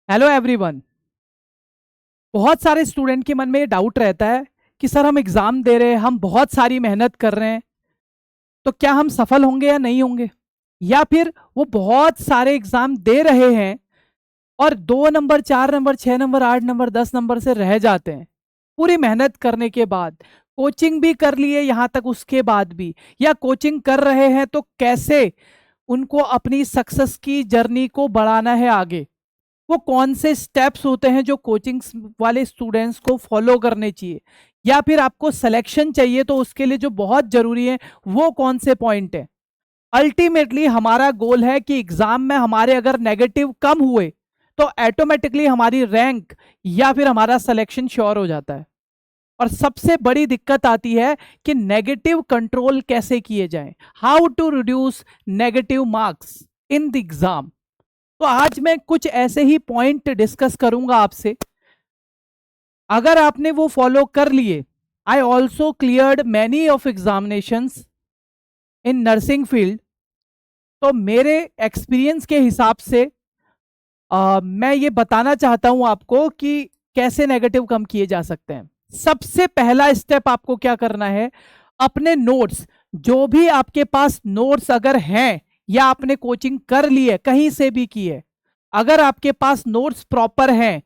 Hello everyone. बहुत सारे student के मन में ये डाउट रहता है कि सर हम एग्जाम दे रहे हैं, हम बहुत सारी मेहनत कर रहे हैं, तो क्या हम सफल होंगे या नहीं होंगे। या फिर वो बहुत सारे एग्जाम दे रहे हैं और 2 number 4 number 6 number 8 number 10 number से रह जाते हैं पूरी मेहनत करने के बाद। कोचिंग भी कर लिए यहाँ तक, उसके बाद भी, या कोचिंग कर रहे हैं तो कैसे उनको अपनी सक्सेस की जर्नी को बढ़ाना है आगे। वो कौन से स्टेप्स होते हैं जो कोचिंग वाले स्टूडेंट्स को फॉलो करने चाहिए, या फिर आपको सिलेक्शन चाहिए तो उसके लिए जो बहुत जरूरी है वो कौन से पॉइंट है। अल्टीमेटली हमारा गोल है कि एग्जाम में हमारे अगर नेगेटिव कम हुए तो ऑटोमेटिकली हमारी रैंक या फिर हमारा सिलेक्शन श्योर हो जाता है। और सबसे बड़ी दिक्कत आती है कि नेगेटिव कंट्रोल कैसे किए जाए, how to reduce negative marks in the exam. तो आज मैं कुछ ऐसे ही पॉइंट डिस्कस करूंगा आपसे। अगर आपने वो फॉलो कर लिए, I also cleared many of examinations in nursing field, तो मेरे एक्सपीरियंस के हिसाब से मैं ये बताना चाहता हूं आपको कि कैसे नेगेटिव कम किए जा सकते हैं। सबसे पहला स्टेप आपको क्या करना है, अपने नोट्स, जो भी आपके पास नोट्स अगर हैं या आपने कोचिंग कर ली है कहीं से भी की है, अगर आपके पास नोट्स प्रॉपर हैं,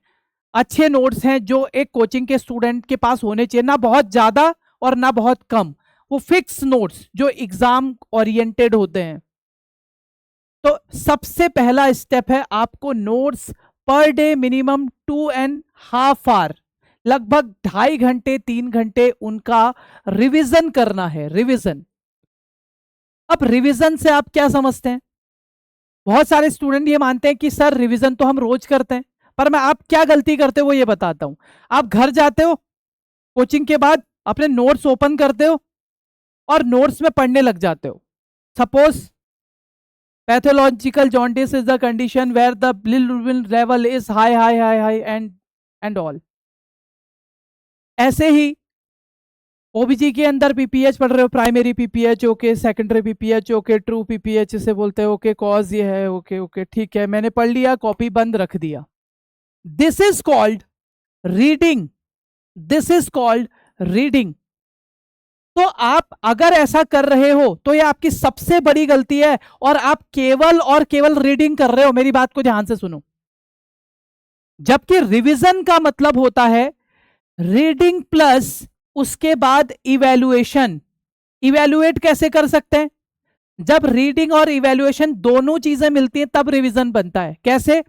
अच्छे नोट्स हैं जो एक कोचिंग के स्टूडेंट के पास होने चाहिए, ना बहुत ज्यादा और ना बहुत कम, वो फिक्स नोट्स जो एग्जाम ओरिएंटेड होते हैं, तो सबसे पहला स्टेप है आपको notes per day minimum 2.5 our, लगभग 2.5 घंटे 3 घंटे उनका रिवीजन करना है। रिवीजन, अब रिवीजन से आप क्या समझते हैं। बहुत सारे स्टूडेंट ये मानते हैं कि सर रिवीजन तो हम रोज करते हैं, पर मैं आप क्या गलती करते हो वो ये बताता हूं। आप घर जाते हो, कोचिंग के बाद अपने नोट्स ओपन करते हो और नोट्स में पढ़ने लग जाते हो। Suppose pathological jaundice is the condition where the bilirubin level is high high high high and all. ऐसे ही ओबीजी के अंदर पीपीएच पढ़ रहे हो, primary PPH okay, secondary PPH okay, true PPH से बोलते हैं ओके, कॉज ये है ओके ओके ठीक है, मैंने पढ़ लिया, कॉपी बंद रख दिया। This is called reading, this is called reading. तो आप अगर ऐसा कर रहे हो तो ये आपकी सबसे बड़ी गलती है, और आप केवल और केवल रीडिंग कर रहे हो। मेरी बात को ध्यान से सुनो। जबकि रिवीजन का मतलब होता है रीडिंग प्लस उसके बाद इवैल्यूएशन। इवैल्यूएट कैसे कर सकते हैं, जब रीडिंग और इवैल्यूएशन दोनों चीजें मिलती हैं तब रिवीजन बनता है। कैसे,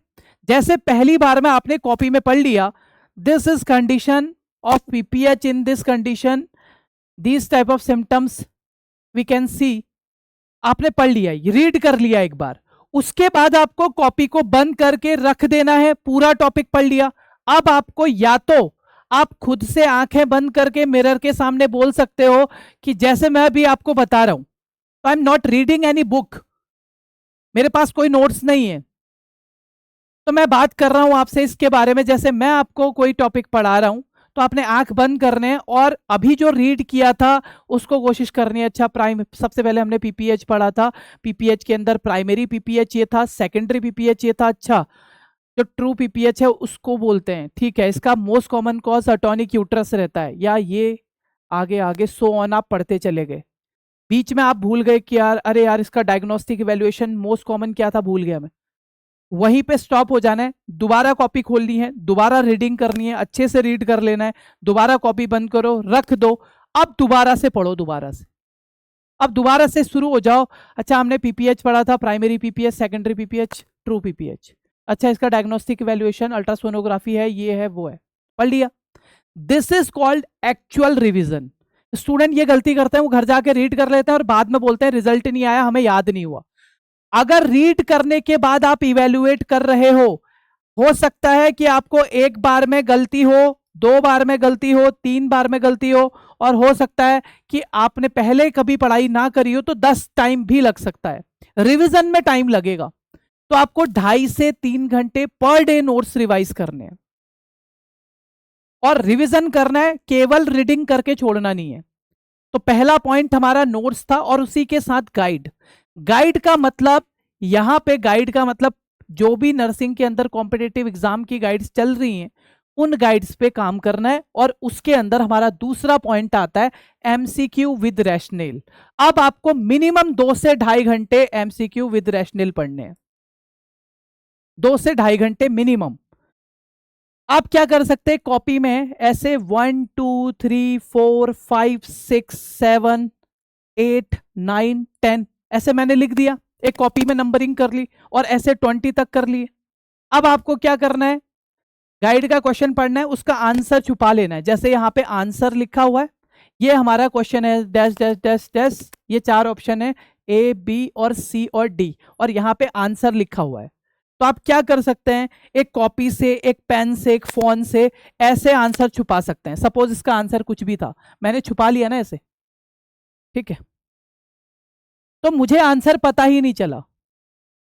जैसे पहली बार में आपने कॉपी में पढ़ लिया, this is condition of PPH, in this condition this type of symptoms we can see, आपने पढ़ लिया, रीड कर लिया एक बार, उसके बाद आपको कॉपी को बंद करके रख देना है, पूरा टॉपिक पढ़ लिया। अब आपको या तो आप खुद से आंखें बंद करके मिरर के सामने बोल सकते हो कि जैसे मैं भी आपको बता रहा हूं, I am not reading any book, मेरे पास कोई नोट्स नहीं है, तो मैं बात कर रहा हूं आपसे इसके बारे में जैसे मैं आपको कोई टॉपिक पढ़ा रहा हूं, तो आपने आंख बंद करने हैं और अभी जो रीड किया था उसको कोशिश करनी है। अच्छा, सबसे पहले हमने पीपीएच पढ़ा था, पीपीएच के अंदर प्राइमरी पीपीएच ये था, सेकेंडरी पीपीएच ये था। अच्छा, जो ट्रू पीपीएच है उसको बोलते हैं, ठीक है, इसका मोस्ट कॉमन कॉज अटॉनिक यूट्रस रहता है, या ये आगे आगे सो ऑन आप पढ़ते चले गए, बीच में आप भूल गए कि यार अरे यार इसका डायग्नोस्टिक इवैल्यूएशन मोस्ट कॉमन क्या था, भूल गया मैं, वहीं पे स्टॉप हो जाना है, दोबारा कॉपी खोलनी है, दोबारा रीडिंग करनी है, अच्छे से रीड कर लेना है, दोबारा कॉपी बंद करो, रख दो, अब दोबारा से पढ़ो, दोबारा से, अब दोबारा से शुरू हो जाओ। अच्छा, हमने पीपीएच पढ़ा था, primary PPH, secondary PPH, true PPH, अच्छा इसका डायग्नोस्टिक इवैल्यूएशन अल्ट्रासोनोग्राफी है, ये है वो है, पढ़ लिया। This is called actual revision. Student ये गलती करते हैं, वो घर जाके रीड कर लेते हैं और बाद में बोलते हैं रिजल्ट नहीं आया, हमें याद नहीं हुआ। अगर रीड करने के बाद आप इवेल्युएट कर रहे हो सकता है कि आपको एक बार में गलती हो, 2 बार में गलती हो, 3 बार में गलती हो, और हो सकता है कि आपने पहले कभी पढ़ाई ना करी हो तो 10 टाइम भी लग सकता है, रिवीजन में टाइम लगेगा। तो आपको 2.5 से 3 घंटे पर डे नोट्स रिवाइज करने हैं, और रिवीजन करना है, केवल रीडिंग करके छोड़ना नहीं है। तो पहला पॉइंट हमारा नोट्स था, और उसी के साथ गाइड। गाइड का मतलब, यहां पे गाइड का मतलब जो भी नर्सिंग के अंदर कॉम्पिटिटिव एग्जाम की गाइड्स चल रही हैं उन गाइड्स पे काम करना है। और उसके अंदर हमारा दूसरा पॉइंट आता है एमसीक्यू विद रैशनल। अब आपको मिनिमम 2 से 2.5 घंटे एमसीक्यू विद रैशनल पढ़ने हैं, 2 से 2.5 घंटे मिनिमम। आप क्या कर सकते हैं, कॉपी में ऐसे 1 2 3 4 5 6 7 8 9 10 ऐसे मैंने लिख दिया, एक कॉपी में नंबरिंग कर ली और ऐसे 20 तक कर लिए। अब आपको क्या करना है, गाइड का क्वेश्चन पढ़ना है, उसका आंसर छुपा लेना है। जैसे यहाँ पे आंसर लिखा हुआ है, ये हमारा क्वेश्चन है डैश डैश डैश डैश, ये 4 ऑप्शन है ए बी और सी और डी, और यहाँ पे आंसर लिखा हुआ है। तो आप क्या कर सकते हैं, एक कॉपी से, एक पेन से, एक फोन से ऐसे आंसर छुपा सकते हैं। सपोज इसका आंसर कुछ भी था, मैंने छुपा लिया ना ऐसे, ठीक है, तो मुझे आंसर पता ही नहीं चला।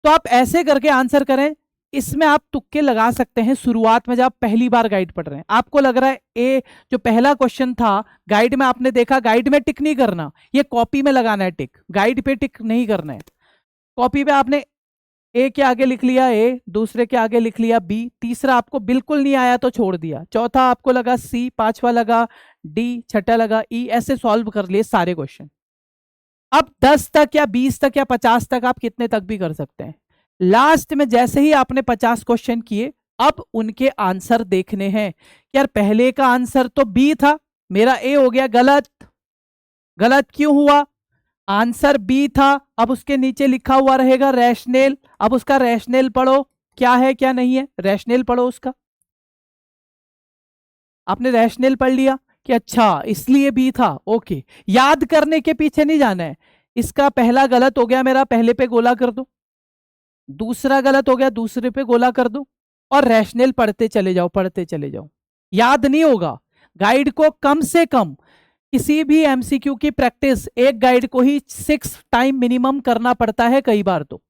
तो आप ऐसे करके आंसर करें। इसमें आप तुक्के लगा सकते हैं शुरुआत में जब आप पहली बार गाइड पढ़ रहे हैं, आपको लग रहा है ए जो पहला क्वेश्चन था गाइड में, आपने देखा गाइड में टिक नहीं करना, ये कॉपी में लगाना है टिक, गाइड पे टिक नहीं करना है। कॉपी पे आपने ए के आगे लिख लिया ए, दूसरे के आगे लिख लिया बी, तीसरा आपको बिल्कुल नहीं आया तो छोड़ दिया, चौथा आपको लगा सी, पांचवा लगा डी, छठा लगा ई, ऐसे सॉल्व कर लिए सारे क्वेश्चन। अब 10 तक या 20 तक या 50 तक आप कितने तक भी कर सकते हैं। लास्ट में जैसे ही आपने 50 क्वेश्चन किए, अब उनके आंसर देखने हैं। यार पहले का आंसर तो बी था, मेरा ए हो गया गलत, गलत क्यों हुआ, आंसर बी था, अब उसके नीचे लिखा हुआ रहेगा रैशनल। अब उसका रैशनल पढ़ो, क्या है क्या नहीं है, रैशनल पढ़ो उसका। आपने रैशनल पढ़ लिया कि अच्छा इसलिए बी था, ओके, याद करने के पीछे नहीं जाना है। इसका पहला गलत हो गया मेरा, पहले पे गोला कर दो, दूसरा गलत हो गया, दूसरे पे गोला कर दो, और रैशनल पढ़ते चले जाओ, पढ़ते चले जाओ। याद नहीं होगा, गाइड को कम से कम किसी भी एमसीक्यू की प्रैक्टिस एक गाइड को ही 6 टाइम मिनिमम करना पड़ता है कई बार तो,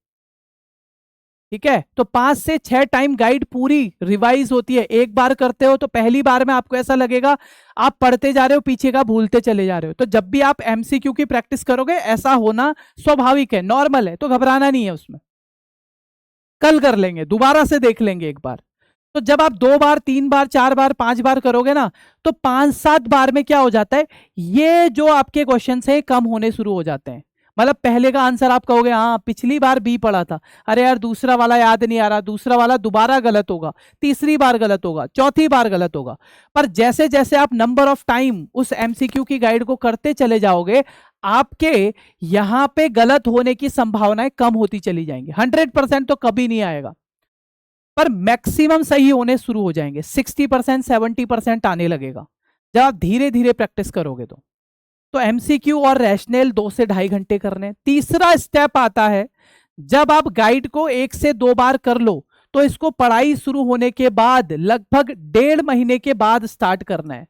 ठीक है। तो 5 से 6 टाइम गाइड पूरी रिवाइज होती है। एक बार करते हो तो पहली बार में आपको ऐसा लगेगा आप पढ़ते जा रहे हो, पीछे का भूलते चले जा रहे हो। तो जब भी आप एमसीक्यू की प्रैक्टिस करोगे ऐसा होना स्वाभाविक है, नॉर्मल है, तो घबराना नहीं है उसमें, कल कर लेंगे, दोबारा से देख लेंगे एक बार। तो जब आप 2 बार 3 बार 4 बार 5 बार करोगे ना, तो 5-7 बार में क्या हो जाता है, ये जो आपके क्वेश्चन है कम होने शुरू हो जाते हैं। मतलब पहले का आंसर आप कहोगे हाँ पिछली बार बी पढ़ा था, अरे यार दूसरा वाला याद नहीं आ रहा, दूसरा वाला दोबारा गलत होगा, तीसरी बार गलत होगा, चौथी बार गलत होगा। पर जैसे जैसे आप नंबर ऑफ टाइम उस एमसीक्यू की गाइड को करते चले जाओगे, आपके यहां पे गलत होने की संभावनाएं कम होती चली जाएंगी। 100% तो कभी नहीं आएगा, पर मैक्सिमम सही होने शुरू हो जाएंगे, 60% 70% आने लगेगा जब आप धीरे धीरे प्रैक्टिस करोगे। तो एमसीक्यू और रैशनल 2 से 2.5 घंटे करने। तीसरा स्टेप आता है, जब आप गाइड को 1 से 2 बार कर लो तो इसको पढ़ाई शुरू होने के बाद लगभग 1.5 महीने के बाद स्टार्ट करना है।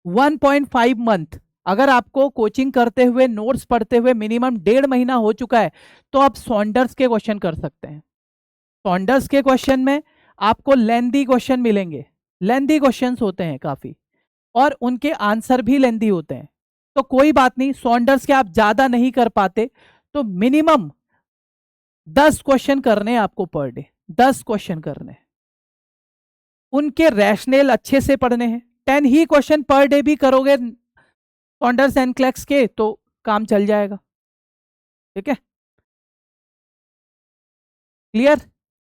1.5 मंथ, अगर आपको कोचिंग करते हुए नोट्स पढ़ते हुए मिनिमम 1.5 महीना हो चुका है, तो आप सॉन्डर्स के क्वेश्चन कर सकते हैं। सॉन्डर्स के क्वेश्चन में आपको लेंदी क्वेश्चन मिलेंगे, लेंदी क्वेश्चंस होते हैं काफी, और उनके आंसर भी लेंदी होते हैं। तो कोई बात नहीं, सॉन्डर्स के आप ज्यादा नहीं कर पाते तो मिनिमम 10 क्वेश्चन करने आपको पर डे, 10 क्वेश्चन करने, उनके रैशनल अच्छे से पढ़ने हैं। 10 ही क्वेश्चन पर डे भी करोगे सॉन्डर्स एंड क्लैक्स के तो काम चल जाएगा, ठीक है, क्लियर।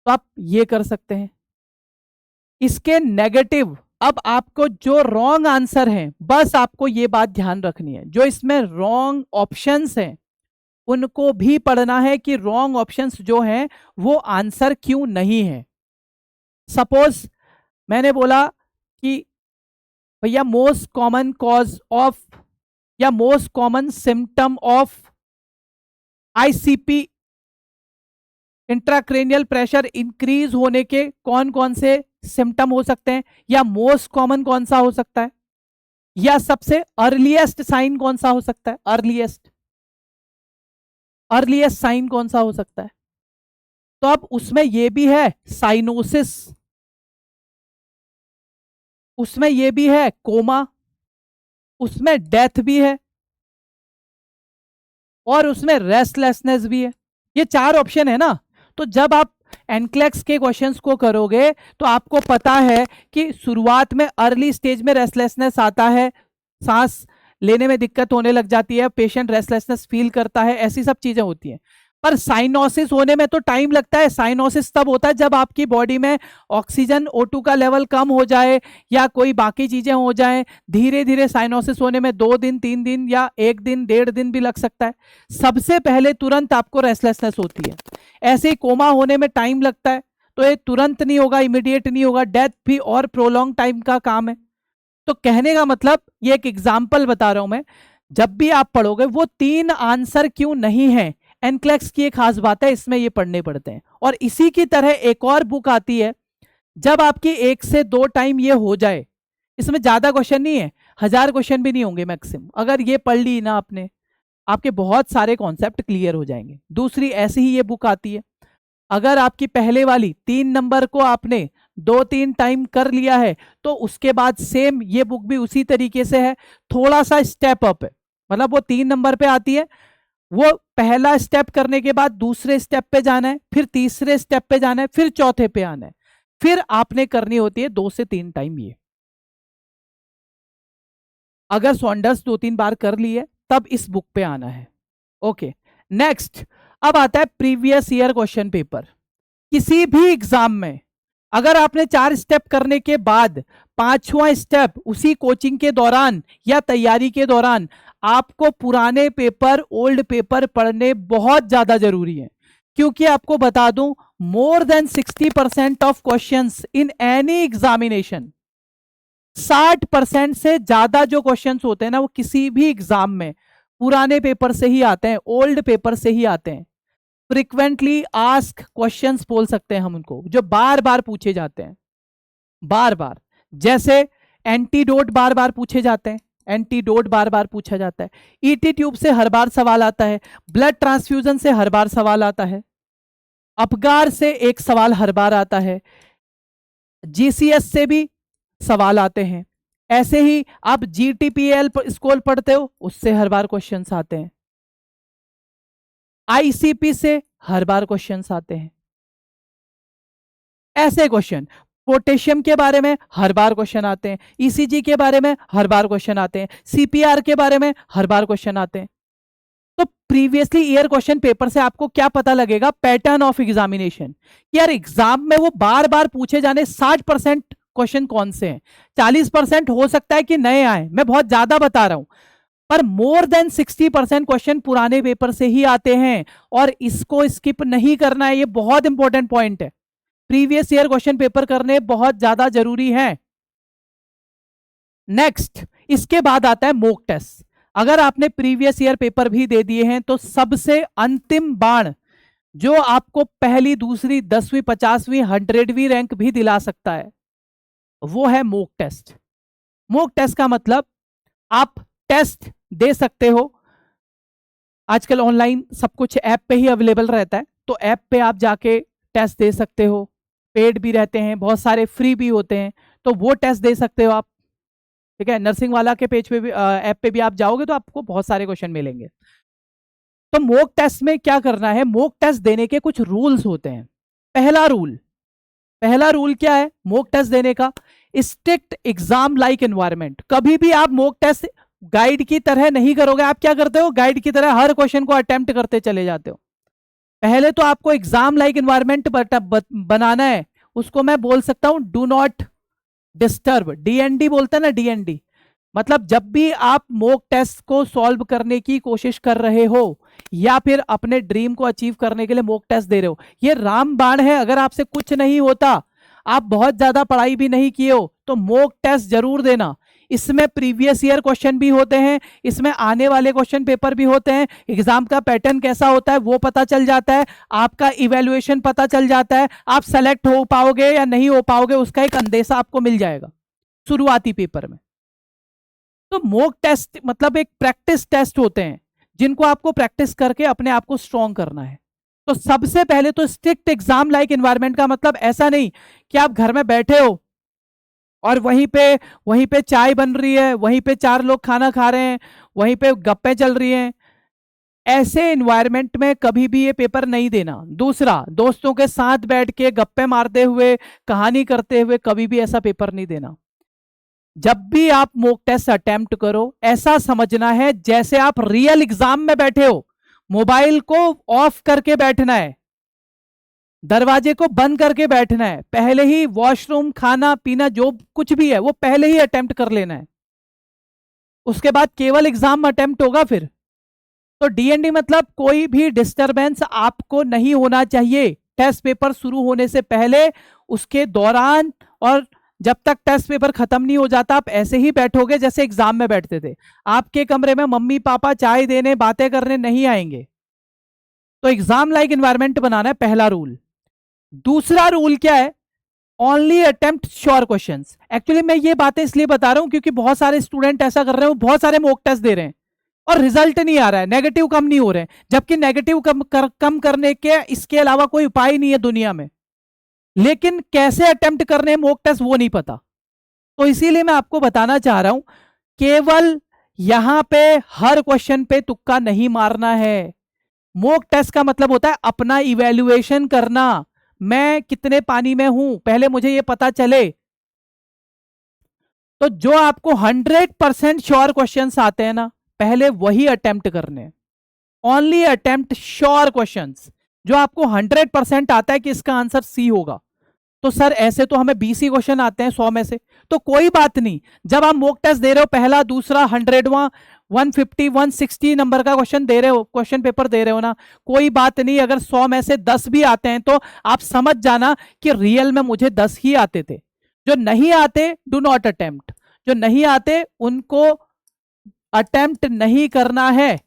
तो आप ये कर सकते हैं। इसके नेगेटिव, अब आपको जो रॉन्ग आंसर है, बस आपको ये बात ध्यान रखनी है, जो इसमें रॉन्ग ऑप्शंस हैं उनको भी पढ़ना है कि रॉन्ग ऑप्शंस जो हैं वो आंसर क्यों नहीं है। सपोज मैंने बोला कि भैया मोस्ट कॉमन कॉज ऑफ या most common symptom of ICP intracranial pressure increase होने के कौन कौन से सिम्टम हो सकते हैं, या मोस्ट कॉमन कौन सा हो सकता है, या सबसे अर्लीएस्ट साइन कौन सा हो सकता है, अर्लीएस्ट साइन कौन सा हो सकता है। तो अब उसमें यह भी है साइनोसिस, उसमें यह भी है कोमा, उसमें डेथ भी है, और उसमें रेस्टलेसनेस भी है। ये 4 ऑप्शन है ना। तो जब आप एनक्लेक्स के क्वेश्चंस को करोगे तो आपको पता है कि शुरुआत में अर्ली स्टेज में रेस्टलेसनेस आता है, सांस लेने में दिक्कत होने लग जाती है, पेशेंट रेस्टलेसनेस फील करता है, ऐसी सब चीजें होती हैं। पर साइनोसिस होने में तो टाइम लगता है। साइनोसिस तब होता है जब आपकी बॉडी में ऑक्सीजन O2 का लेवल कम हो जाए या कोई बाकी चीजें हो जाएं। धीरे धीरे साइनोसिस होने में 2 दिन 3 दिन या 1 दिन 1.5 दिन भी लग सकता है। सबसे पहले तुरंत आपको रेस्टलेसनेस होती है। ऐसे ही कोमा होने में टाइम लगता है, तो ये तुरंत नहीं होगा, इमीडिएट नहीं होगा। डेथ भी और प्रोलॉन्ग टाइम का काम है। तो कहने का मतलब, ये एक एग्जाम्पल बता रहा हूं मैं, जब भी आप पढ़ोगे वो 3 आंसर क्यों नहीं है, एनक्लेक्स की एक खास बात है, इसमें ये पढ़ने पड़ते हैं। और इसी की तरह एक और बुक आती है, जब आपकी 1 से 2 टाइम ये हो जाए, इसमें ज्यादा क्वेश्चन नहीं है, 1000 क्वेश्चन भी नहीं होंगे मैक्सिमम, अगर ये पढ़ ली ना आपने, आपके बहुत सारे कॉन्सेप्ट क्लियर हो जाएंगे। दूसरी ऐसी ही ये बुक आती है, अगर आपकी पहले वाली 3 नंबर को आपने 2-3 टाइम कर लिया है, तो उसके बाद सेम ये बुक भी उसी तरीके से है, थोड़ा सा स्टेप अप है। मतलब वो 3 नंबर पे आती है, वो पहला स्टेप करने के बाद दूसरे स्टेप पे जाना है, फिर तीसरे स्टेप पे जाना है, फिर चौथे पे आना है, फिर आपने करनी होती है 2 से 3 टाइम ये। अगर सॉन्डर्स 2-3 बार कर लिए तब इस बुक पे आना है। ओके, नेक्स्ट अब आता है प्रीवियस ईयर क्वेश्चन पेपर। किसी भी एग्जाम में अगर आपने 4 स्टेप करने के बाद 5वां स्टेप उसी कोचिंग के दौरान या तैयारी के दौरान आपको पुराने पेपर, ओल्ड पेपर पढ़ने बहुत ज्यादा जरूरी है। क्योंकि आपको बता दूं, more than 60% of questions in any examination, 60% से ज्यादा जो क्वेश्चंस होते हैं ना, वो किसी भी एग्जाम में पुराने पेपर से ही आते हैं, ओल्ड पेपर से ही आते हैं। फ्रिक्वेंटली आस्क क्वेश्चंस बोल सकते हैं हम उनको, जो बार बार पूछे जाते हैं, बार बार। जैसे एंटीडोट बार बार पूछे जाते हैं, एंटीडोट बार बार पूछा जाता है। ईटी ट्यूब से हर बार सवाल आता है, ब्लड ट्रांसफ्यूजन से हर बार सवाल आता है, अपगार से एक सवाल हर बार आता है, जीसीएस से भी सवाल आते हैं। ऐसे ही आप जीटीपीएल स्कूल पढ़ते हो, उससे हर बार क्वेश्चंस आते हैं। आईसीपी से हर बार क्वेश्चंस आते हैं। ऐसे क्वेश्चन, पोटेशियम के बारे में हर बार क्वेश्चन आते हैं, ईसीजी के बारे में हर बार क्वेश्चन आते हैं, सीपीआर के बारे में हर बार क्वेश्चन आते हैं। तो प्रीवियसली ईयर क्वेश्चन पेपर से आपको क्या पता लगेगा, पैटर्न ऑफ एग्जामिनेशन। यार एग्जाम में वो बार बार पूछे जाने 60% क्वेश्चन कौन से हैं। 40% हो सकता है कि नए आए, मैं बहुत ज्यादा बता रहा हूं, पर मोर देन 60% क्वेश्चन पुराने पेपर से ही आते हैं। और इसको स्किप नहीं करना है, ये बहुत इंपॉर्टेंट पॉइंट है। प्रीवियस ईयर क्वेश्चन पेपर करने बहुत ज्यादा जरूरी है। नेक्स्ट, इसके बाद आता है मॉक टेस्ट। अगर आपने प्रीवियस ईयर पेपर भी दे दिए हैं, तो सबसे अंतिम बाण जो आपको पहली, दूसरी, 10वीं, 50वीं, 100वीं रैंक भी दिला सकता है, वो है मॉक टेस्ट। मॉक टेस्ट का मतलब, आप टेस्ट दे सकते हो, आजकल ऑनलाइन सब कुछ ऐप पे ही अवेलेबल रहता है, तो ऐप पे आप जाके टेस्ट दे सकते हो। पेड भी रहते हैं, बहुत सारे फ्री भी होते हैं, तो वो टेस्ट दे सकते हो आप। ठीक है, नर्सिंग वाला के पेज पे भी, ऐप पे भी आप जाओगे तो आपको बहुत सारे क्वेश्चन मिलेंगे। तो मॉक टेस्ट में क्या करना है, मॉक टेस्ट देने के कुछ रूल्स होते हैं। पहला रूल क्या है मॉक टेस्ट देने का, स्ट्रिक्ट एग्जाम लाइक एनवायरनमेंट। कभी भी आप मॉक टेस्ट गाइड की तरह नहीं करोगे। आप क्या करते हो, गाइड की तरह हर क्वेश्चन को अटेम्प्ट करते चले जाते हो। पहले तो आपको एग्जाम लाइक एनवायरनमेंट बनाना है। उसको मैं बोल सकता हूं डू नॉट डिस्टर्ब, डीएनडी बोलते हैं ना, डीएनडी। मतलब जब भी आप मॉक टेस्ट को सॉल्व करने की कोशिश कर रहे हो या फिर अपने ड्रीम को अचीव करने के लिए मॉक टेस्ट दे रहे हो, ये रामबाण है। अगर आपसे कुछ नहीं होता, आप बहुत ज्यादा पढ़ाई भी नहीं किए हो, तो मॉक टेस्ट जरूर देना। इसमें प्रीवियस ईयर क्वेश्चन भी होते हैं, इसमें आने वाले क्वेश्चन पेपर भी होते हैं, एग्जाम का पैटर्न कैसा होता है वो पता चल जाता है, आपका इवेल्युएशन पता चल जाता है, आप सेलेक्ट हो पाओगे या नहीं हो पाओगे उसका एक अंदेशा आपको मिल जाएगा शुरुआती पेपर में। तो मॉक टेस्ट मतलब एक प्रैक्टिस टेस्ट होते हैं, जिनको आपको प्रैक्टिस करके अपने आप को स्ट्रॉन्ग करना है। तो सबसे पहले तो स्ट्रिक्ट एग्जाम लाइक एनवायरनमेंट का मतलब ऐसा नहीं कि आप घर में बैठे हो और वहीं पे चाय बन रही है, वहीं पे 4 लोग खाना खा रहे हैं, वहीं पे गप्पे चल रही हैं, ऐसे एनवायरनमेंट में कभी भी ये पेपर नहीं देना। दूसरा, दोस्तों के साथ बैठ के गप्पे मारते हुए, कहानी करते हुए कभी भी ऐसा पेपर नहीं देना। जब भी आप मॉक टेस्ट अटेम्प्ट करो, ऐसा समझना है जैसे आप रियल एग्जाम में बैठे हो। मोबाइल को ऑफ करके बैठना है, दरवाजे को बंद करके बैठना है, पहले ही वॉशरूम, खाना पीना जो कुछ भी है वो पहले ही अटेम्प्ट कर लेना है। उसके बाद केवल एग्जाम अटेम्प्ट होगा फिर। तो डीएनडी मतलब कोई भी डिस्टरबेंस आपको नहीं होना चाहिए टेस्ट पेपर शुरू होने से पहले, उसके दौरान, और जब तक टेस्ट पेपर खत्म नहीं हो जाता आप ऐसे ही बैठोगे जैसे एग्जाम में बैठते थे। आपके कमरे में मम्मी पापा चाय देने, बातें करने नहीं आएंगे। तो एग्जाम लाइक एनवायरनमेंट बनाना है, पहला रूल। दूसरा रूल क्या है? Only attempt sure questions. Actually मैं ये बातें इसलिए बता रहा हूं क्योंकि बहुत सारे स्टूडेंट ऐसा कर रहे हैं, बहुत सारे मॉक टेस्ट दे रहे हैं और रिजल्ट नहीं आ रहा है, नेगेटिव कम नहीं हो रहे हैं, जबकि नेगेटिव कम करने के इसके अलावा कोई उपाय नहीं है दुनिया में। लेकिन कैसे अटेम्प्ट करने मॉक टेस्ट वो नहीं पता। तो इसीलिए मैं आपको बताना चाह रहा हूं, केवल यहां पे हर क्वेश्चन पे तुक्का नहीं मारना है। मॉक टेस्ट का मतलब होता है अपना इवैल्यूएशन करना। मैं कितने पानी में हूं पहले मुझे ये पता चले। तो जो आपको 100% श्योर क्वेश्चंस आते हैं ना, पहले वही अटेम्प्ट करने। Only attempt sure questions. जो आपको 100% आता है कि इसका आंसर सी होगा। तो सर ऐसे तो हमें 20 ही क्वेश्चन आते हैं 100 में से, तो कोई बात नहीं। जब आप मॉक टेस्ट दे रहे हो, पहला दूसरा 100वां 150 160 नंबर का क्वेश्चन दे रहे हो, क्वेश्चन पेपर दे रहे हो ना, कोई बात नहीं। अगर 100 में से 10 भी आते हैं तो आप समझ जाना कि रियल में मुझे 10 ही आते थे। जो नहीं आते डू नॉट अटेम्प्ट, जो नहीं आते उनको अटेम्प्ट नहीं करना है।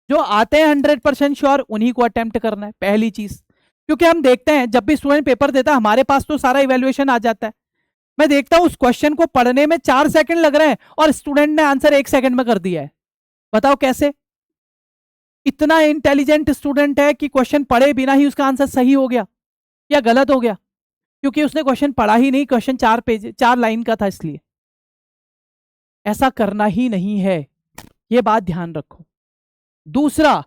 जो आते हैं 100% श्योर उन्हीं को अटेम्प्ट करना है, पहली चीज। क्योंकि हम देखते हैं जब भी स्टूडेंट पेपर देता है हमारे पास तो सारा इवैल्यूएशन आ जाता है। मैं देखता हूं उस क्वेश्चन को पढ़ने में 4 सेकंड लग रहे हैं और स्टूडेंट ने आंसर 1 सेकंड में कर दिया है। बताओ कैसे? इतना इंटेलिजेंट स्टूडेंट है कि क्वेश्चन पढ़े बिना ही उसका आंसर सही हो गया या गलत हो गया, क्योंकि उसने क्वेश्चन पढ़ा ही नहीं, क्वेश्चन 4 लाइन का था इसलिए। ऐसा करना ही नहीं है, ये बात ध्यान रखो। दूसरा,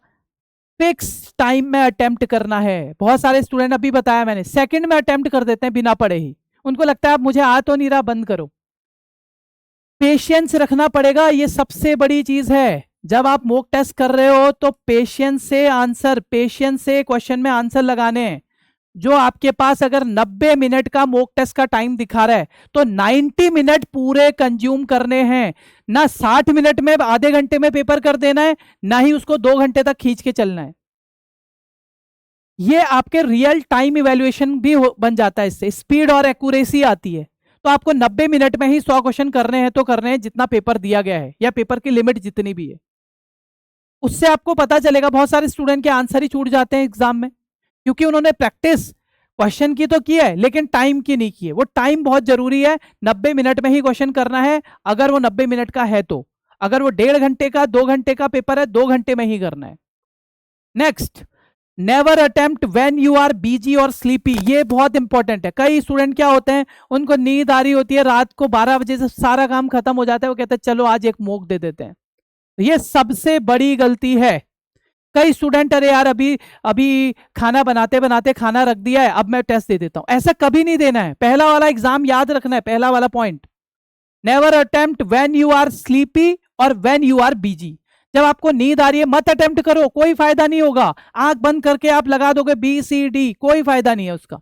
फिक्स टाइम में अटेम्प्ट करना है। बहुत सारे स्टूडेंट, अभी बताया मैंने, सेकंड में अटेम्प्ट कर देते हैं बिना पढ़े ही। उनको लगता है अब मुझे आ तो नहीं रहा, बंद करो। पेशेंस रखना पड़ेगा, ये सबसे बड़ी चीज है। जब आप मॉक टेस्ट कर रहे हो तो पेशेंस से आंसर, पेशेंस से क्वेश्चन में आंसर लगाने हैं। जो आपके पास अगर 90 मिनट का मॉक टेस्ट का टाइम दिखा रहा है तो 90 मिनट पूरे कंज्यूम करने हैं। ना 60 मिनट में आधे घंटे में पेपर कर देना है, ना ही उसको 2 घंटे तक खींच के चलना है। ये आपके रियल टाइम इवैल्यूएशन भी बन जाता है, इससे स्पीड और एक्यूरेसी आती है। तो आपको 90 मिनट में ही 100 क्वेश्चन करने हैं तो करने हैं, जितना पेपर दिया गया है या पेपर की लिमिट जितनी भी है। उससे आपको पता चलेगा। बहुत सारे स्टूडेंट के आंसर ही छूट जाते हैं एग्जाम में, क्योंकि उन्होंने प्रैक्टिस क्वेश्चन की तो की है लेकिन टाइम की नहीं की है। वो टाइम बहुत जरूरी है, 90 मिनट में ही क्वेश्चन करना है अगर वो 90 मिनट का है तो। अगर वो 1.5 घंटे का 2 घंटे का पेपर है, 2 घंटे में ही करना है। Next, never attempt when you are busy और स्लीपी। ये बहुत इंपॉर्टेंट है। कई स्टूडेंट क्या होते हैं, उनको नींद आ रही होती है, रात को 12 बजे से सारा काम खत्म हो जाता है, वो कहते हैं चलो आज एक मॉक दे देते हैं। ये सबसे बड़ी गलती है। कई स्टूडेंट, अरे यार अभी अभी खाना बनाते बनाते खाना रख दिया है, अब मैं टेस्ट दे देता हूं। ऐसा कभी नहीं देना है। पहला वाला एग्जाम याद रखना है, पहला वाला point, never attempt when you are sleepy और व्हेन यू आर बिजी। जब आपको नींद आ रही है मत अटेम्प्ट करो, कोई फायदा नहीं होगा। आंख बंद करके आप लगा दोगे BCD, कोई फायदा नहीं है उसका।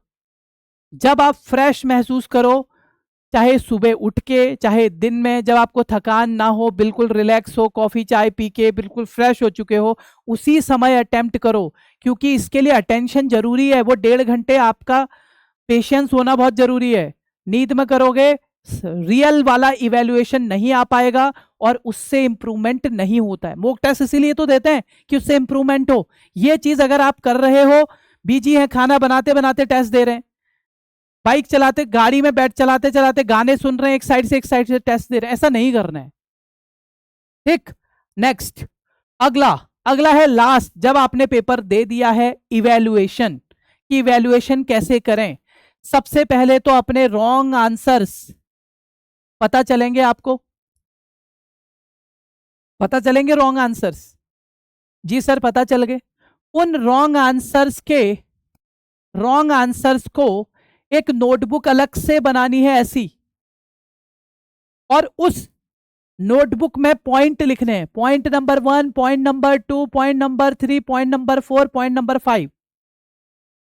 जब आप फ्रेश महसूस करो, चाहे सुबह उठ के चाहे दिन में, जब आपको थकान ना हो, बिल्कुल रिलैक्स हो, कॉफी चाय पी के बिल्कुल फ्रेश हो चुके हो, उसी समय अटेम्प्ट करो। क्योंकि इसके लिए अटेंशन जरूरी है। वो 1.5 घंटे आपका पेशेंस होना बहुत जरूरी है। नींद में करोगे रियल वाला इवैल्यूएशन नहीं आ पाएगा और उससे इंप्रूवमेंट नहीं होता है। मॉक टेस्ट इसीलिए तो देते हैं कि उससे इंप्रूवमेंट हो। ये चीज अगर आप कर रहे हो, बिजी हैं, खाना बनाते बनाते टेस्ट दे रहे हैं, बाइक चलाते, गाड़ी में बैठ चलाते चलाते गाने सुन रहे हैं, एक साइड से टेस्ट दे रहे हैं, ऐसा नहीं करना है। ठीक, नेक्स्ट, अगला अगला है लास्ट। जब आपने पेपर दे दिया है, इवैल्यूएशन की इवैल्यूएशन कैसे करें? सबसे पहले तो अपने रॉन्ग आंसर्स पता चलेंगे, आपको पता चलेंगे रॉन्ग आंसर्स। जी सर पता चल गए। उन रॉन्ग आंसर्स को एक नोटबुक अलग से बनानी है ऐसी, और उस नोटबुक में पॉइंट लिखने हैं, point number 1, point number 2, point number 3, point number 4, point number 5।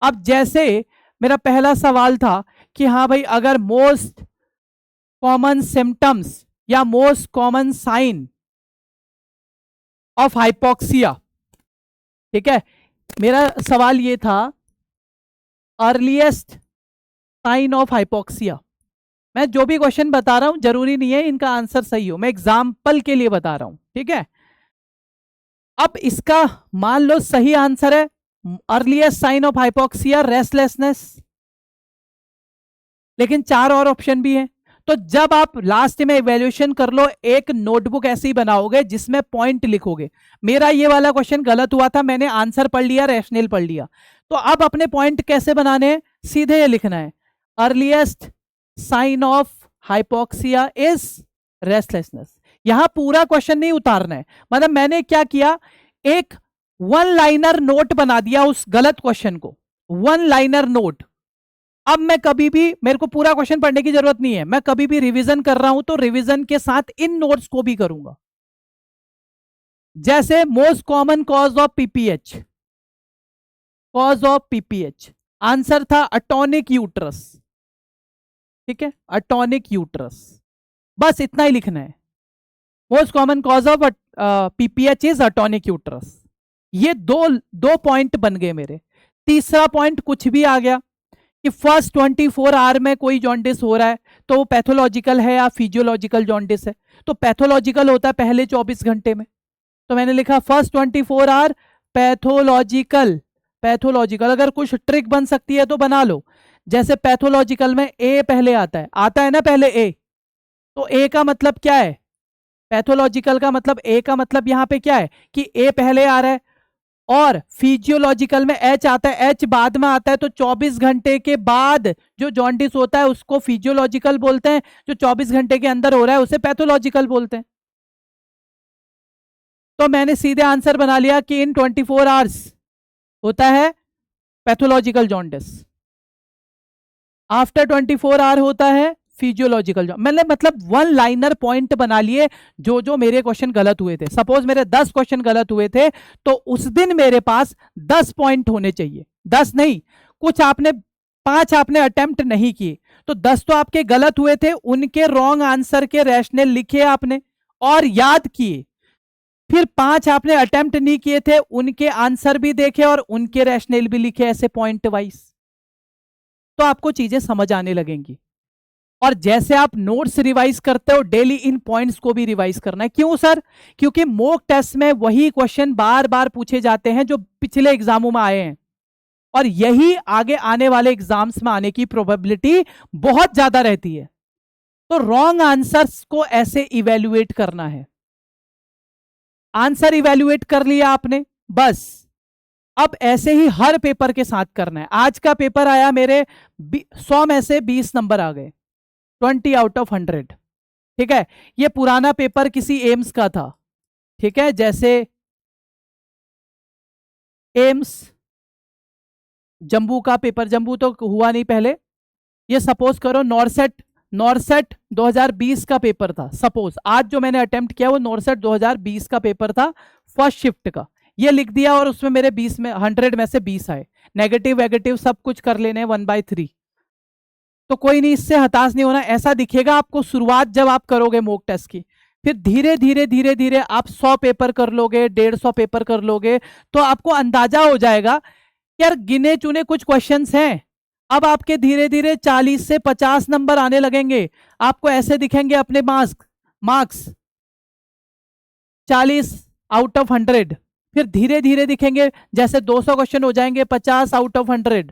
अब जैसे मेरा पहला सवाल था कि हाँ भाई, अगर मोस्ट कॉमन सिम्टम्स या most common sign of hypoxia, ठीक है, मेरा सवाल ये था अर्लीस्ट साइन ऑफ हाइपोक्सिया। मैं जो भी क्वेश्चन बता रहा हूं जरूरी नहीं है इनका आंसर सही हो, मैं एग्जाम्पल के लिए बता रहा हूं, ठीक है। अब इसका मान लो सही आंसर है earliest sign of hypoxia restlessness, लेकिन 4 और ऑप्शन भी हैं। तो जब आप लास्ट में इवैल्यूएशन कर लो, एक नोटबुक ऐसी बनाओगे जिसमें पॉइंट लिखोगे। मेरा ये वाला क्वेश्चन गलत हुआ था, मैंने आंसर पढ़ लिया, रैशनल पढ़ लिया, तो अब अपने पॉइंट कैसे बनाने हैं, सीधे ये लिखना है earliest sign of hypoxia is restlessness. यहां पूरा क्वेश्चन नहीं उतारना है, मतलब मैंने क्या किया, एक 1 लाइनर नोट बना दिया उस गलत क्वेश्चन को, 1 लाइनर नोट। अब मैं कभी भी, मेरे को पूरा क्वेश्चन पढ़ने की जरूरत नहीं है, मैं कभी भी रिवीजन कर रहा हूं तो रिवीजन के साथ इन नोट्स को भी करूंगा। जैसे most common cause of PPH, answer था अटोनिक यूट्रस, ठीक है, अटोनिक यूट्रस, बस इतना ही लिखना है। Most common cause of PPH is atonic uterus. ये दो पॉइंट बन गए मेरे। तीसरा पॉइंट कुछ भी आ गया कि फर्स्ट 24 आवर में कोई जॉन्डिस हो रहा है तो वो पैथोलॉजिकल है या फिजियोलॉजिकल जॉन्डिस है, तो पैथोलॉजिकल होता है पहले 24 घंटे में, तो मैंने लिखा फर्स्ट 24 आवर पैथोलॉजिकल। अगर कुछ ट्रिक बन सकती है तो बना लो, जैसे पैथोलॉजिकल में ए पहले आता है ना पहले ए, तो ए का मतलब क्या है, पैथोलॉजिकल का मतलब ए का मतलब यहां पे क्या है कि ए पहले आ रहा है, और फिजियोलॉजिकल में एच आता है, एच बाद में आता है, तो 24 घंटे के बाद जो जॉन्डिस होता है उसको फिजियोलॉजिकल बोलते हैं, जो 24 घंटे के अंदर हो रहा है उसे पैथोलॉजिकल बोलते हैं। तो मैंने सीधे आंसर बना लिया कि इन 24 आवर्स होता है पैथोलॉजिकल जॉन्डिस, आफ्टर 24 आवर होता है फिजियोलॉजिकल। मैंने मतलब 1 लाइनर पॉइंट बना लिए जो जो मेरे क्वेश्चन गलत हुए थे। सपोज मेरे 10 क्वेश्चन गलत हुए थे तो उस दिन मेरे पास 10 पॉइंट होने चाहिए, 10 नहीं, कुछ आपने 5 आपने अटेम्प्ट नहीं किए, तो 10 तो आपके गलत हुए थे, उनके रॉन्ग आंसर के रैशनल लिखे आपने और याद किए, फिर 5 आपने अटेम्प्ट नहीं किए थे, उनके आंसर भी देखे और उनके रैशनल भी लिखे, ऐसे पॉइंट वाइज, तो आपको चीजें समझ आने लगेंगी। और जैसे आप नोट्स रिवाइज करते हो डेली इन पॉइंट्स को भी रिवाइज करना है। क्यों सर? क्योंकि मॉक टेस्ट में वही क्वेश्चन बार बार पूछे जाते हैं जो पिछले एग्जामों में आए हैं, और यही आगे आने वाले एग्जाम्स में आने की प्रोबेबिलिटी बहुत ज्यादा रहती है। तो रॉन्ग आंसर्स को ऐसे इवेल्युएट करना है। आंसर इवेल्युएट कर लिया आपने, बस अब ऐसे ही हर पेपर के साथ करना है। आज का पेपर आया मेरे 100 में से 20 नंबर आ गए, 20 आउट ऑफ 100, ठीक है। ये पुराना पेपर किसी एम्स का था, ठीक है, जैसे एम्स जम्बू का पेपर, जम्बू तो हुआ नहीं पहले, ये सपोज करो नॉरसेट 2020 का पेपर था। सपोज आज जो मैंने अटेम्प्ट किया वो नॉरसेट 2020 का पेपर था, फर्स्ट शिफ्ट का, ये लिख दिया और उसमें मेरे 20 में 100 में से 20 आए, नेगेटिव वेगेटिव सब कुछ कर लेने 1/3, तो कोई नहीं, इससे हताश नहीं होना। ऐसा दिखेगा आपको शुरुआत जब आप करोगे मॉक टेस्ट की, फिर धीरे धीरे आप 100 पेपर कर लोगे, 150 पेपर कर लोगे, तो आपको अंदाजा हो जाएगा यार गिने चुने कुछ क्वेश्चंस हैं। अब आपके धीरे धीरे 40 से 50 नंबर आने लगेंगे, आपको ऐसे दिखेंगे अपने मार्क्स 40 आउट ऑफ 100, फिर धीरे धीरे दिखेंगे जैसे 200 क्वेश्चन हो जाएंगे 50 आउट ऑफ 100,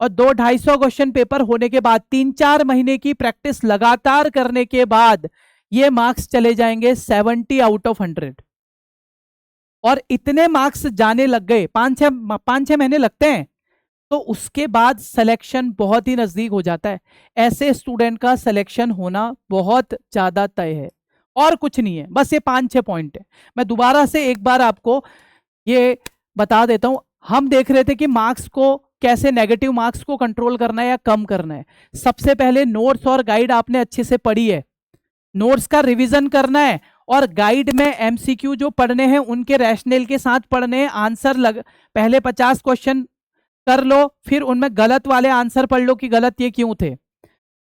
और 200-250 क्वेश्चन पेपर होने के बाद 3-4 महीने की प्रैक्टिस लगातार करने के बाद ये मार्क्स चले जाएंगे 70 आउट ऑफ 100। और इतने मार्क्स जाने लग गए, 5-6 महीने लगते हैं, तो उसके बाद सिलेक्शन बहुत ही नजदीक हो जाता है। ऐसे स्टूडेंट का सिलेक्शन होना बहुत ज्यादा तय है, और कुछ नहीं है, बस ये 5-6 पॉइंट है। मैं दोबारा से एक बार आपको ये बता देता हूं, हम देख रहे थे कि मार्क्स को कैसे, नेगेटिव मार्क्स को कंट्रोल करना है या कम करना है। सबसे पहले नोट्स और गाइड आपने अच्छे से पढ़ी है, नोट्स का रिवीजन करना है, और गाइड में एमसीक्यू जो पढ़ने हैं उनके रैशनल के साथ पढ़ने हैं। आंसर पहले 50 क्वेश्चन कर लो, फिर उनमें गलत वाले आंसर पढ़ लो कि गलत ये क्यों थे।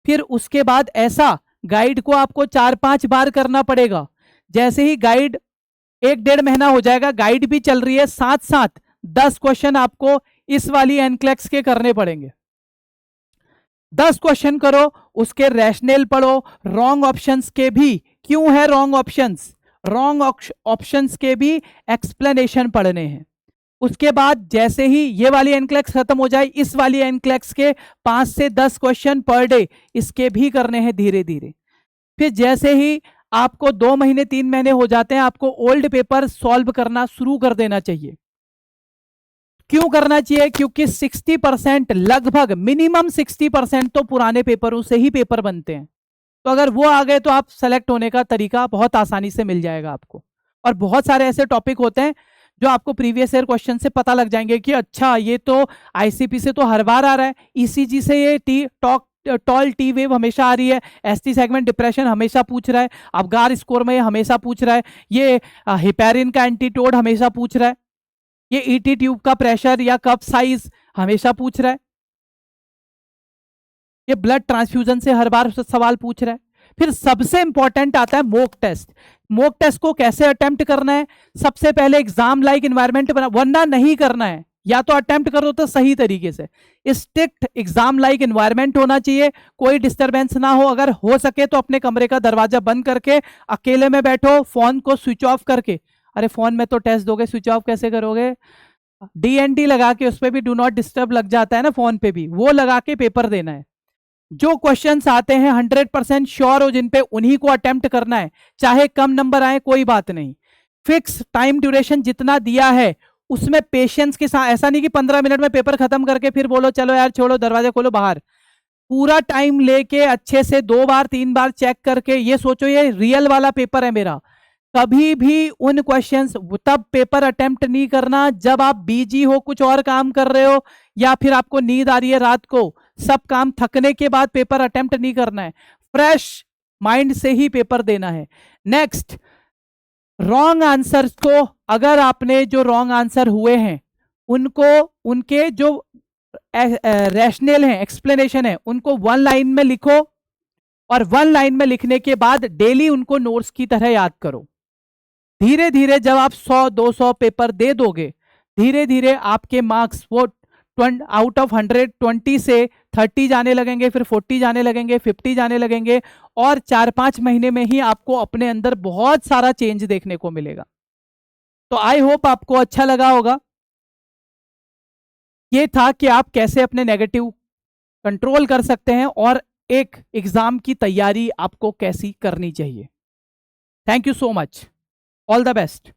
फिर उसके बाद ऐसा गाइड को आपको 4-5 बार करना पड़ेगा। जैसे ही गाइड 1-1.5 महीना हो जाएगा, गाइड भी चल रही है, साथ साथ 10 क्वेश्चन आपको इस वाली एनक्लेक्स के करने पड़ेंगे। 10 क्वेश्चन करो, उसके रैशनल पढ़ो, रॉन्ग ऑप्शंस के भी, क्यों है रॉन्ग ऑप्शंस, रॉन्ग ऑप्शंस के भी एक्सप्लेनेशन पढ़ने हैं। उसके बाद जैसे ही ये वाली एनक्लेक्स खत्म हो जाए, इस वाली एनक्लेक्स के 5 से 10 क्वेश्चन पर डे इसके भी करने हैं धीरे धीरे। फिर जैसे ही आपको 2 महीने 3 महीने हो जाते हैं, आपको ओल्ड पेपर सॉल्व करना शुरू कर देना चाहिए। क्यों करना चाहिए? क्योंकि 60% लगभग मिनिमम 60% तो पुराने पेपरों से ही पेपर बनते हैं। तो अगर वो आ गए तो आप सेलेक्ट होने का तरीका बहुत आसानी से मिल जाएगा आपको। और बहुत सारे ऐसे टॉपिक होते हैं जो आपको प्रीवियस ईयर क्वेश्चन से पता लग जाएंगे कि अच्छा ये तो आईसीपी से तो हर बार आ रहा है, ईसीजी से ये टॉल टी वेव हमेशा आ रही है, एसटी सेगमेंट डिप्रेशन हमेशा पूछ रहा है, अबगार स्कोर में ये हमेशा पूछ रहा है, ये हिपेरिन का एंटीटोड हमेशा पूछ रहा है, ये ईटी ट्यूब का प्रेशर या कप साइज हमेशा पूछ रहा है, ये ब्लड ट्रांसफ्यूजन से हर बार सवाल पूछ रहा है। फिर सबसे इंपॉर्टेंट आता है मॉक टेस्ट। मॉक टेस्ट को कैसे अटेम्प्ट करना है? सबसे पहले एग्जाम लाइक एनवायरनमेंट बना, वरना नहीं करना है, या तो अटेम्प्ट करो तो सही तरीके से। स्ट्रिक्ट एग्जाम लाइक एनवायरनमेंट होना चाहिए, कोई डिस्टरबेंस ना हो। अगर हो सके तो अपने कमरे का दरवाजा बंद करके अकेले में बैठो, फोन को स्विच ऑफ करके। अरे फोन में तो टेस्ट दोगे, स्विच ऑफ कैसे करोगे? डीएनडी लगा के, उस पर भी डू नॉट डिस्टर्ब लग जाता है ना फोन पे भी, वो लगा के पेपर देना है। जो क्वेश्चंस आते हैं 100% श्योर हो जिन पे, उन्हीं को अटेम्प्ट करना है, चाहे कम नंबर आए कोई बात नहीं। फिक्स टाइम ड्यूरेशन जितना दिया है उसमें पेशेंस के साथ, ऐसा नहीं कि 15 मिनट में पेपर खत्म करके फिर बोलो चलो यार छोड़ो दरवाजा खोलो बाहर। पूरा टाइम लेके अच्छे से 2 बार 3 बार चेक करके, ये सोचो ये रियल वाला पेपर है मेरा। कभी भी उन क्वेश्चंस तब पेपर अटेम्प्ट नहीं करना जब आप बिजी हो, कुछ और काम कर रहे हो, या फिर आपको नींद आ रही है रात को। सब काम थकने के बाद पेपर अटेम्प्ट नहीं करना है, फ्रेश माइंड से ही पेपर देना है। नेक्स्ट, रॉन्ग आंसर्स को, अगर आपने जो रॉन्ग आंसर हुए हैं उनको, उनके जो रैशनल है, एक्सप्लेनेशन है, उनको 1 लाइन में लिखो, और 1 लाइन में लिखने के बाद डेली उनको नोट्स की तरह याद करो। धीरे धीरे जब आप 100-200 पेपर दे दोगे, धीरे धीरे आपके मार्क्स वो आउट ऑफ 100 20 से 30 जाने लगेंगे, फिर 40 जाने लगेंगे, 50 जाने लगेंगे, और 4-5 महीने में ही आपको अपने अंदर बहुत सारा चेंज देखने को मिलेगा। तो आई होप आपको अच्छा लगा होगा। ये था कि आप कैसे अपने नेगेटिव कंट्रोल कर सकते हैं और एक एग्जाम की तैयारी आपको कैसी करनी चाहिए। Thank you so much, all the best.